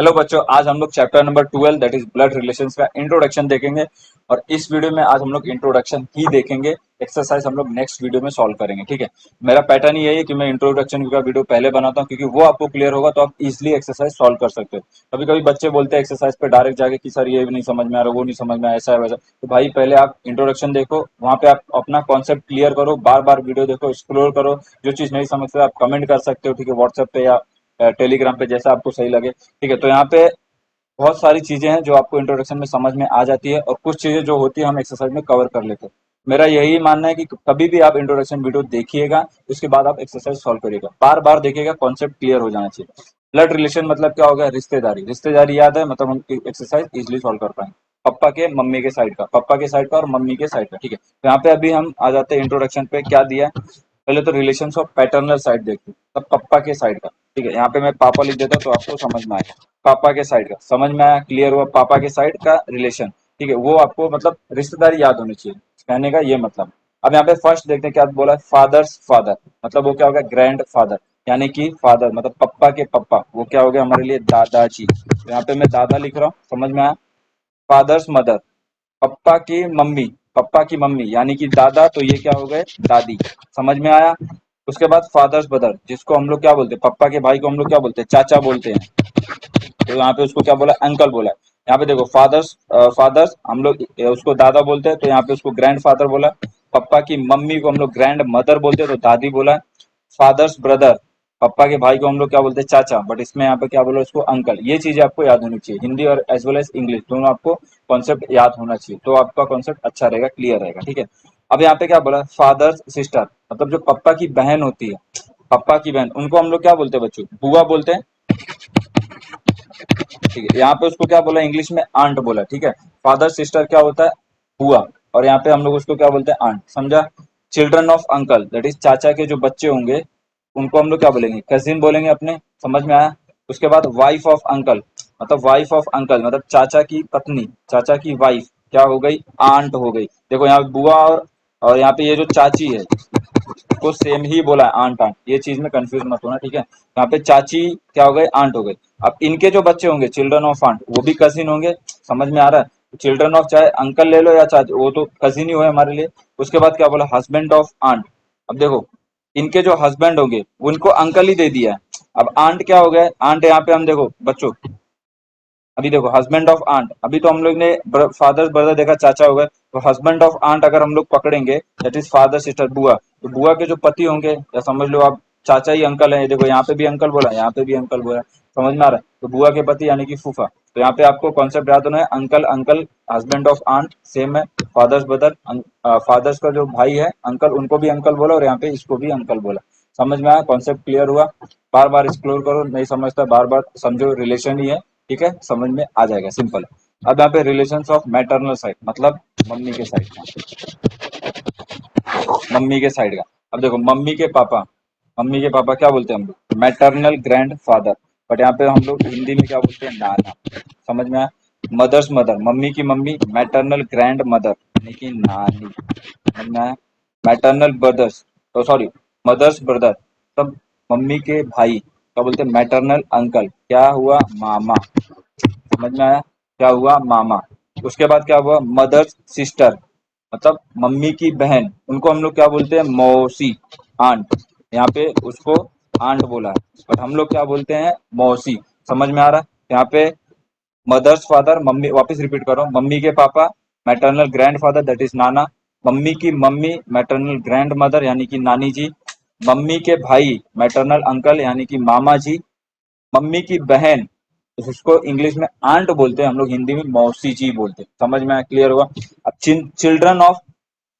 Hello बच्चों, आज हम लोग chapter number 12 that is blood relations का इंट्रोडक्शन देखेंगे। और इस वीडियो में आज हम लोग इंट्रोडक्शन ही देखेंगे। एक्सरसाइज हम लोग नेक्स्ट वीडियो में सॉल्व करेंगे। ठीक है, मेरा पैटर्न यही है कि मैं इंट्रोडक्शन का वीडियो पहले बनाता हूँ, क्योंकि वो आपको क्लियर होगा तो आप इजिली एक्सरसाइज सॉल्व कर सकते हो। कभी कभी बच्चे बोलते हैं एक्सरसाइज पे डायरेक्ट जाके कि सर ये भी नहीं समझ में आ रहा, वो नहीं समझ में आया, ऐसा है वैसा। तो भाई पहले आप इंट्रोडक्शन देखो, वहाँ पे आप अपना कॉन्सेप्ट क्लियर करो, बार बार वीडियो देखो, एक्सप्लोर करो। जो चीज नहीं समझते आप कमेंट कर सकते हो, ठीक है, व्हाट्सएप पे या टेलीग्राम पे, जैसा आपको सही लगे। ठीक है, तो यहाँ पे बहुत सारी चीजें हैं जो आपको इंट्रोडक्शन में समझ में आ जाती है, और कुछ चीजें जो होती है हम एक्सरसाइज में कवर कर लेते हैं। मेरा यही मानना है कि कभी भी आप इंट्रोडक्शन वीडियो देखिएगा, उसके बाद आप एक्सरसाइज सॉल्व करिएगा, बार बार देखिएगा, कॉन्सेप्ट क्लियर हो जाना चाहिए। ब्लड रिलेशन मतलब क्या हो गया? रिश्तेदारी। रिश्तेदारी याद है, मतलब हम एक्सरसाइज इजिली सॉल्व कर पाएंगे। पप्पा के मम्मी के साइड का, पप्पा के साइड का और मम्मी के साइड का। ठीक है, तो यहाँ पे अभी हम आ जाते हैं इंट्रोडक्शन पे। क्या दिया है? पहले तो रिलेशंस ऑफ पैटर्नल साइड देखते हैं, तब पप्पा के साइड का। ठीक है, यहाँ पे मैं पापा लिख देता हूँ तो आपको समझ में आएगा। पापा के साइड का समझ में आया, क्लियर हुआ। पापा के साइड का रिलेशन, ठीक है, वो आपको मतलब रिश्तेदारी याद होनी चाहिए, कहने का ये मतलब। अब यहाँ पे फर्स्ट देखते हैं क्या बोला है, फादर्स फादर। मतलब वो क्या हो गया? ग्रैंड फादर, यानी कि फादर मतलब पप्पा के पप्पा, वो क्या हो गया हमारे लिए? दादाजी। तो यहाँ पे मैं दादा लिख रहा हूँ, समझ में आया। फादर्स मदर, पप्पा की मम्मी, पप्पा की मम्मी यानी कि दादा, तो ये क्या हो गए? दादी। समझ में आया। उसके बाद फादर्स ब्रदर, जिसको हम लोग क्या बोलते हैं? पप्पा के भाई को हम लोग क्या बोलते हैं? चाचा बोलते हैं। तो यहाँ पे उसको क्या बोला? अंकल बोला है। यहाँ पे देखो फादर्स, फादर्स हम लोग उसको दादा बोलते हैं, तो यहाँ पे उसको ग्रैंड फादर बोला। पप्पा की मम्मी को हम लोग ग्रैंड मदर बोलते हैं, तो दादी बोला। फादर्स ब्रदर, पप्पा के भाई को हम लोग क्या बोलते हैं? चाचा, बट इसमें यहाँ पे क्या बोला? उसको अंकल। ये चीजें आपको याद होनी चाहिए, हिंदी और एज वेल एज इंग्लिश दोनों आपको कॉन्सेप्ट याद होना चाहिए, तो आपका कॉन्सेप्ट अच्छा रहेगा, क्लियर रहेगा। ठीक है, अब यहाँ पे क्या बोला? फादर्स सिस्टर, मतलब जो पप्पा की बहन होती है, पप्पा की बहन, उनको हम लोग क्या बोलते हैं बच्चों? बुआ बोलते हैं। ठीक है, यहाँ पे उसको क्या बोला? इंग्लिश में आंट बोला। ठीक है, फादर सिस्टर क्या होता है? बुआ। और यहाँ पे हम लोग उसको क्या बोलते हैं? आंट। समझा? Children of uncle, that is चाचा के जो बच्चे होंगे, उनको हम लोग क्या बोलेंगे? कजिन बोलेंगे अपने। समझ में आया। उसके बाद वाइफ ऑफ अंकल, मतलब वाइफ ऑफ अंकल मतलब चाचा की पत्नी, चाचा की वाइफ क्या हो गई? आंट हो गई। देखो यहाँ पे बुआ और यहाँ पे ये जो चाची है, को सेम ही बोला है, आंट आंट। ये चीज में कंफ्यूज मत होना, ठीक है। यहाँ पे चाची क्या हो गई? आंट हो गई। अब इनके जो बच्चे होंगे चिल्ड्रन ऑफ आंट, वो भी कजिन होंगे। समझ में आ रहा है? चिल्ड्रन ऑफ चाहे अंकल ले लो या चाची, वो तो कजिन ही हुए हमारे लिए। उसके बाद क्या बोला? Husband of aunt. अब देखो इनके जो हस्बैंड होंगे उनको अंकल ही दे दिया है। अब आंट क्या हो गए? आंट यहाँ पे हम देखो बच्चों, अभी देखो हस्बैंड ऑफ आंट, अभी तो हम लोग ने फादर ब्रदर देखा, चाचा हो गए। तो हस्बैंड ऑफ आंट अगर हम लोग पकड़ेंगे, दैट इज फादर सिस्टर बुआ, तो बुआ के जो पति होंगे, या समझ लो आप चाचा ही अंकल है। देखो यहाँ पे भी अंकल बोला, यहाँ पे भी अंकल बोला। समझ में आ रहा है? तो बुआ के पति यानी कि फूफा। तो यहाँ पे आपको कॉन्सेप्ट याद होना है, uncle uncle, husband of aunt same है। फादर्स ब्रदर, फादर्स का जो भाई है अंकल, उनको भी अंकल बोला, और यहाँ पे इसको भी अंकल बोला। समझ में आया? कॉन्सेप्ट क्लियर हुआ? बार बार एक्सप्लोर करो, नहीं समझता बार बार समझो, रिलेशन ही है। ठीक है, समझ में आ जाएगा, सिंपल है। अब यहाँ पे रिलेशंस ऑफ मैटरनल साइड, मतलब मम्मी के साइड का, मम्मी के साइड का। अब देखो मम्मी के पापा, मम्मी के पापा क्या बोलते हैं हम लोग? Maternal grand father. बट यहाँ पे हम लोग हिंदी में क्या बोलते हैं? नाना। समझ में आया? मदर्स मदर, मम्मी की मम्मी, मैटरनल ग्रैंड मदर यानी कि नानी। समझ में आया? मैटरनल ब्रदर्स, तो सॉरी, मदर्स ब्रदर, तब मम्मी के भाई क्या बोलते हैं? मैटरनल अंकल, क्या हुआ? मामा। समझ में आया? क्या हुआ? मामा। उसके बाद क्या हुआ? मदर्स सिस्टर, मतलब मम्मी की बहन, उनको हम लोग क्या बोलते हैं? मौसी, आंट। यहाँ पे उसको आंट बोला है, बट हम लोग क्या बोलते हैं? मौसी। समझ में आ रहा है? यहाँ पे मदर्स फादर, मम्मी, वापस रिपीट करो, मम्मी के पापा maternal grand father that is Nana, mummy की मम्मी मैटरनल ग्रैंड मदर यानी कि नानी जी, मम्मी के भाई मैटरनल अंकल यानी कि मामा जी, मम्मी की बहन, तो उसको इंग्लिश में आंट बोलते हैं, हम लोग हिंदी में मौसी जी बोलते हैं। समझ में क्लियर हुआ? अब चिल्ड्रन ऑफ,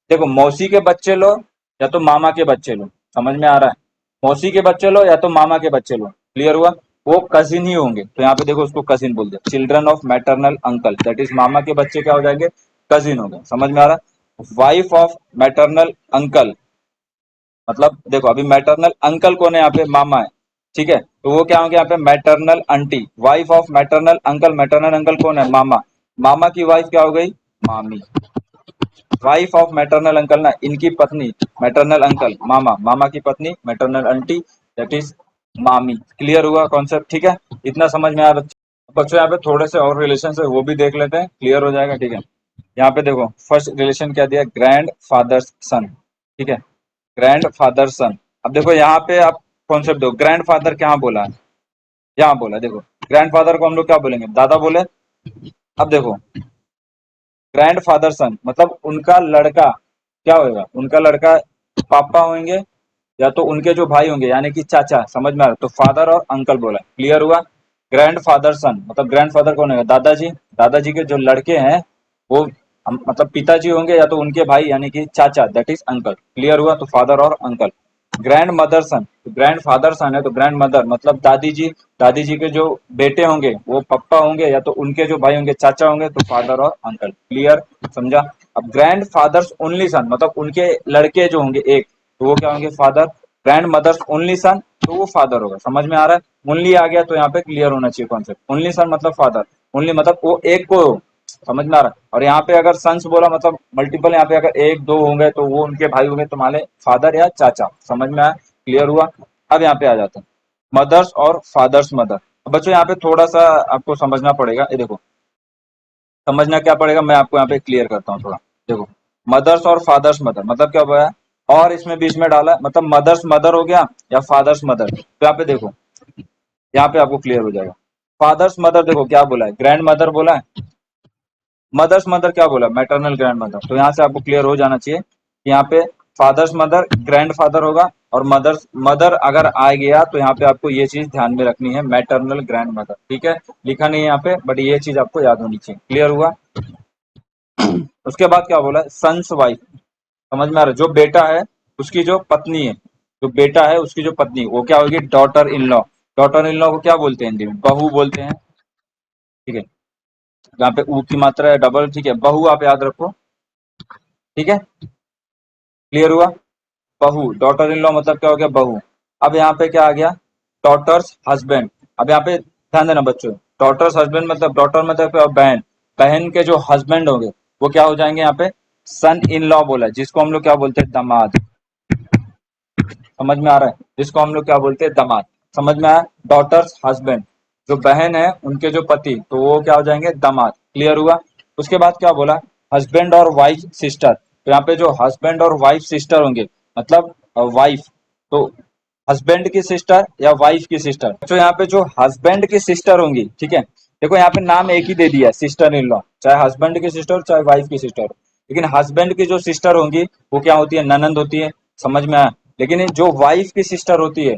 देखो मौसी के बच्चे लो या तो मामा के बच्चे लो। समझ में आ रहा है? मौसी के बच्चे लो या तो मामा के बच्चे लो, क्लियर हुआ? वो कजिन ही होंगे, तो यहाँ पे देखो उसको कजिन बोलते हैं। Children of maternal uncle, that is मामा के बच्चे क्या हो जाएंगे? कजिन हो गए। समझ में आ रहा है? वाइफ ऑफ मैटरनल अंकल, मतलब देखो अभी मैटरनल अंकल कौन है? यहाँ पे मामा है। ठीक है, तो वो क्या होंगे यहाँ पे? Maternal aunty. Wife of maternal uncle, maternal uncle कौन है? मामा। मामा की वाइफ क्या हो गई? मामी। वाइफ ऑफ मैटरनल अंकल ना, इनकी पत्नी, मैटरनल अंकल मामा, मामा की पत्नी मैटरनल आंटी, दैट इज मामी। क्लियर हुआ कॉन्सेप्ट? ठीक है, इतना समझ में आ रहा? बच्चों यहाँ पे थोड़े से और रिलेशन है वो भी देख लेते हैं, क्लियर हो जाएगा। ठीक है, यहाँ पे देखो फर्स्ट रिलेशन क्या दिया, ग्रैंड फादर सन। ठीक है, ग्रैंड फादर सन। अब देखो यहाँ पे आप कॉन्सेप्ट दो, ग्रैंड फादर क्या बोला है, यहाँ बोला देखो, ग्रैंड फादर को हम लोग क्या बोलेंगे, दादा बोले। अब देखो ग्रैंड फादर सन मतलब उनका लड़का क्या होगा, उनका लड़का पापा होंगे या तो उनके जो भाई होंगे यानी कि चाचा, समझ में आ रहा है? तो फादर और अंकल बोला, क्लियर हुआ। ग्रैंड फादर सन मतलब ग्रैंड फादर कौन होगा, दादाजी। दादाजी के जो लड़के हैं वो मतलब पिताजी होंगे या तो उनके भाई यानी कि चाचा, दैट इज अंकल, क्लियर हुआ। तो फादर और अंकल। ग्रैंड मदर सन, तो ग्रैंड फादर सन है तो ग्रैंड मदर मतलब दादी जी। दादी जी के जो बेटे होंगे वो पप्पा होंगे या तो उनके जो भाई होंगे चाचा होंगे, तो फादर और अंकल, क्लियर, समझा। अब ग्रैंड फादर्स ओनली सन मतलब उनके लड़के जो होंगे एक, तो वो क्या होंगे, father. Grandmother's only son तो वो फादर होगा, समझ में आ रहा है। ओनली आ गया तो यहाँ पे क्लियर होना चाहिए कॉन्सेप्ट, ओनली सन मतलब फादर, ओनली मतलब वो एक को, समझ में आ रहा है। और यहाँ पे अगर सन्स बोला मतलब मल्टीपल, यहाँ पे अगर एक दो होंगे तो वो उनके भाई होंगे, तो मान ले फादर या चाचा, समझ में आया, क्लियर हुआ। अब यहाँ पे आ जाते हैं मदर्स और फादर्स मदर। बच्चों यहाँ पे थोड़ा सा आपको समझना पड़ेगा, ये देखो समझना क्या पड़ेगा, मैं आपको यहाँ पे क्लियर करता हूँ थोड़ा। देखो मदर्स और फादर्स मदर मतलब क्या हुआ है, और इसमें बीच में डाला मतलब मदर्स मदर हो गया या फादर्स मदर। तो यहाँ पे देखो, यहाँ पे आपको क्लियर हो जाएगा। फादर्स मदर देखो क्या बोला है, ग्रैंड मदर बोला है। मदर्स मदर क्या बोला, मैटरनल ग्रैंड मदर। तो यहाँ से आपको क्लियर हो जाना चाहिए कि यहाँ पे फादर्स मदर ग्रैंड फादर होगा, और मदर्स मदर अगर आ गया तो यहाँ पे आपको ये चीज ध्यान में रखनी है, मैटरनल ग्रैंड मदर। ठीक है, लिखा नहीं है यहाँ पे बट ये चीज आपको याद होनी चाहिए, क्लियर हुआ। उसके बाद क्या बोला, सन्स वाइफ, समझ में आ रहा है, जो बेटा है उसकी जो पत्नी है, जो बेटा है उसकी जो पत्नी वो क्या होगी, daughter in law. Daughter in law को क्या बोलते हैं हिंदी में, बहू बोलते हैं। ठीक है, यहाँ पे ऊ की मात्रा है डबल, ठीक है, बहू आप याद रखो। ठीक है, क्लियर हुआ। बहू, डॉटर इन लॉ मतलब क्या हो गया, बहू। अब यहाँ पे क्या आ गया, डॉटर्स हस्बैंड। अब यहाँ पे ध्यान देना बच्चों, डॉटर्स हस्बैंड मतलब डॉटर मतलब क्या, बहन। बहन के जो हस्बैंड होंगे वो क्या हो जाएंगे यहाँ पे, सन इन लॉ बोला है, जिसको हम लोग क्या बोलते हैं, दामाद। समझ में आ रहा है, जिसको हम लोग क्या बोलते हैं, दामाद। समझ में आया, डॉटर्स हस्बैंड, जो बहन है उनके जो पति, तो वो क्या हो जाएंगे, दामाद, क्लियर हुआ। उसके बाद क्या बोला, हस्बैंड और वाइफ सिस्टर। तो यहाँ पे जो हस्बैंड और वाइफ सिस्टर होंगे मतलब वाइफ, तो हस्बैंड की सिस्टर या वाइफ की सिस्टर। तो यहाँ पे जो हस्बैंड की सिस्टर होंगी, ठीक है, देखो यहाँ पे नाम एक ही दे दिया, सिस्टर इन लॉ, चाहे हस्बैंड की सिस्टर चाहे वाइफ की सिस्टर, लेकिन हस्बैंड की जो सिस्टर होंगी वो क्या होती है, ननंद होती है, समझ में आया। लेकिन जो वाइफ की सिस्टर होती है,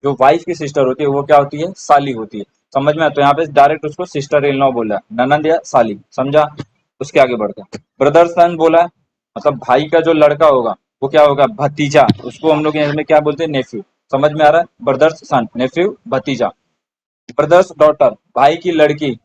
जो वाइफ की सिस्टर होती है वो क्या होती है, साली होती है, समझ में आया। तो यहाँ पे डायरेक्ट उसको सिस्टर इन लॉ बोला है, ननंद या साली, समझा। उसके आगे बढ़ते हैं, ब्रदर सन बोला है, मतलब भाई का जो लड़का होगा वो क्या होगा, भतीजा, उसको हम लोग में क्या बोलते हैं, नेफ्यू, समझ में आ रहा है, ब्रदर्स सन नेफ्यू भतीजा। ब्रदर्स डॉटर भाई की लड़की,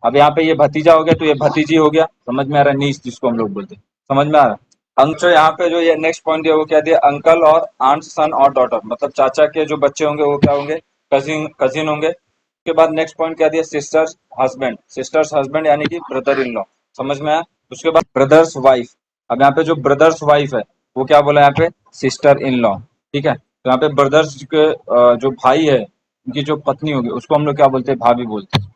अब यहाँ पे ये भतीजा हो गया तो ये भतीजी हो गया, समझ में आ रहा है, नीस जिसको हम लोग बोलते हैं, समझ में आ रहा है। अंक यहाँ पे जो ये नेक्स्ट पॉइंट दिया वो क्या दिया, अंकल और आंट सन और डॉटर मतलब चाचा के जो बच्चे होंगे वो क्या होंगे, कजिन कजिन होंगे। उसके बाद नेक्स्ट पॉइंट क्या दिया, सिस्टर्स हस्बैंड, सिस्टर्स हस्बैंड यानी कि ब्रदर इन लॉ, समझ में आया। उसके बाद ब्रदर्स वाइफ, अब यहाँ पे जो ब्रदर्स वाइफ है वो क्या बोला यहाँ पे, सिस्टर इन लॉ। ठीक है, तो यहाँ पे ब्रदर्स के जो भाई है उनकी जो पत्नी होगी उसको हम लोग क्या बोलते हैं, भाभी बोलते हैं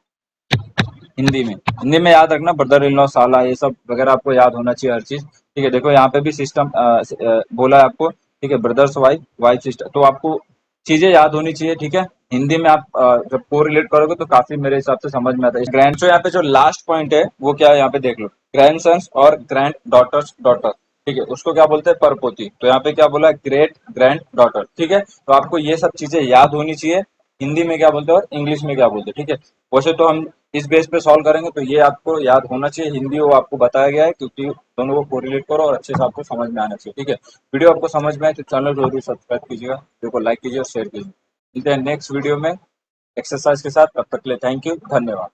हिंदी में। हिंदी में याद रखना, ब्रदर इन लॉ, साला, ये सब वगैरह आपको याद होना चाहिए हर चीज। ठीक है, देखो यहाँ पे भी सिस्टम बोला है आपको, ठीक है, ब्रदर्स वाइफ, वाइफ सिस्टर, तो आपको चीजें याद होनी चाहिए। ठीक है, हिंदी में आप जब को रिलेट करोगे तो काफी मेरे हिसाब से समझ में आता है। ग्रैंड, तो यहाँ पे जो लास्ट पॉइंट है वो क्या है, यहाँ पे देख लो, ग्रैंड सन्स और ग्रैंड डॉटर्स डॉटर। ठीक है, उसको क्या बोलते हैं, परपोती। तो यहाँ पे क्या बोला, ग्रेट ग्रैंड डॉटर। ठीक है, तो आपको ये सब चीजें याद होनी चाहिए, हिंदी में क्या बोलते हैं और इंग्लिश में क्या बोलते हैं। ठीक है, वैसे तो हम इस बेस पे सॉल्व करेंगे तो ये आपको याद होना चाहिए, हिंदी वो आपको बताया गया है, क्योंकि दोनों को कोरिलेट करो और अच्छे से आपको समझ में आना चाहिए। ठीक है, वीडियो आपको समझ में आए तो चैनल जरूर सब्सक्राइब कीजिएगा, वीडियो को लाइक कीजिए और शेयर कीजिए। मिलते हैं नेक्स्ट वीडियो में एक्सरसाइज के साथ, तब तक के लिए थैंक यू, धन्यवाद।